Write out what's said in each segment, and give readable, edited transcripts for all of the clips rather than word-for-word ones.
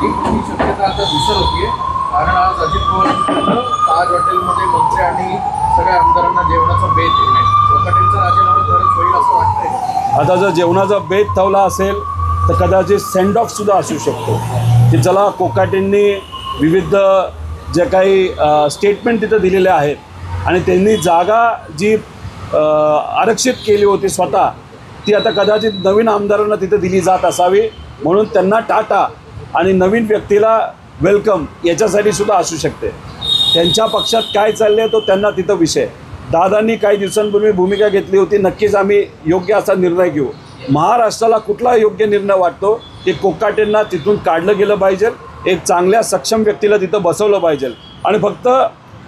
एक शक्यता आता दिसत होती, कारण आज अजित पवारांकडनं ताज हॉटेलमध्ये मंत्री आणि सगळ्या आमदारांना जेवणाचा बेत दिलाय. कोकाटेंचा राजीनामा खरंच होईल असं वाटतंय. आता जर जेवणाचा बेत ठेवला असेल तर कदाचित सेंड ऑफ सुद्धा असू शकतो की चला कोकाटेंनी विविध जे काही स्टेटमेंट तिथं दिलेले आहेत आणि त्यांनी जागा जी आरक्षित केली होती स्वतः, ती आता कदाचित नवीन आमदारांना तिथं दिली जात असावी, म्हणून त्यांना टाटा आणि नवीन व्यक्तीला वेलकम याच्यासाठी सुद्धा असू शकते. त्यांच्या पक्षात काय चालले तो त्यांना तिथं विषय. दादांनी काही दिवसांपूर्वी भूमिका घेतली होती, नक्कीच आम्ही योग्य असा निर्णय घेऊ. महाराष्ट्राला कुठला योग्य निर्णय वाटतो की कोकाटेंना तिथून काढलं गेलं पाहिजे, एक चांगल्या सक्षम व्यक्तीला तिथं बसवलं पाहिजे. आणि फक्त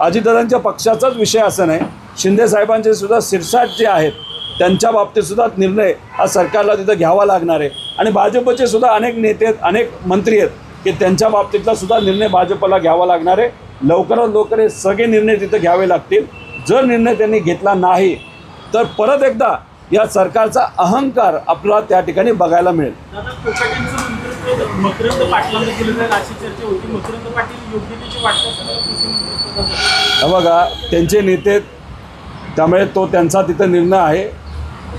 अजितदादांच्या पक्षाचाच विषय असं नाही, शिंदे साहेबांचे सुद्धा शिरसाट जे आहेत त्यांच्या बाबतीत सुद्धा निर्णय हा सरकारला तिथं घ्यावा लागणार आहे. आणि भाजपचे सुद्धा अनेक नेते आहेत, अनेक मंत्री आहेत की त्यांच्या बाबतीतला सुद्धा निर्णय भाजपला घ्यावा लागणार आहे. लवकरात लवकर हे सगळे निर्णय तिथं घ्यावे लागतील. जर निर्णय त्यांनी घेतला नाही तर परत एकदा या सरकारचा अहंकार आपल्याला त्या ठिकाणी बघायला मिळेल. बघा, त्यांचे नेते, त्यामुळे तो त्यांचा तिथं निर्णय आहे.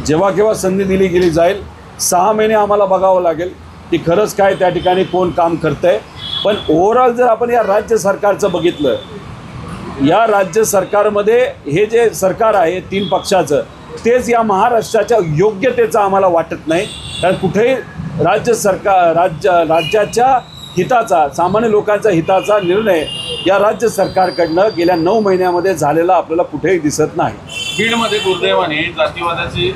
जेव्हा केव्हा संधी दिली गेली जाईल, 6 महिने आम्हाला बघावं लागेल की खरंच काय त्या ठिकाणी कोण काम करतं आहे. पण ओव्हरऑल जर आपण या राज्य सरकारचं बघितलं, या राज्य सरकारमध्ये हे जे सरकार आहे 3 पक्षाचं, तेच या महाराष्ट्राच्या योग्यतेचं आम्हाला वाटत नाही. कारण कुठेही राज्याच्या हिताचा, सामान्य लोकांच्या हिताचा निर्णय या राज्य सरकारकडनं गेल्या 9 महिन्यामध्ये झालेला आपल्याला कुठेही दिसत नाही. बीडमध्ये दुर्दैवाने जातीवादाची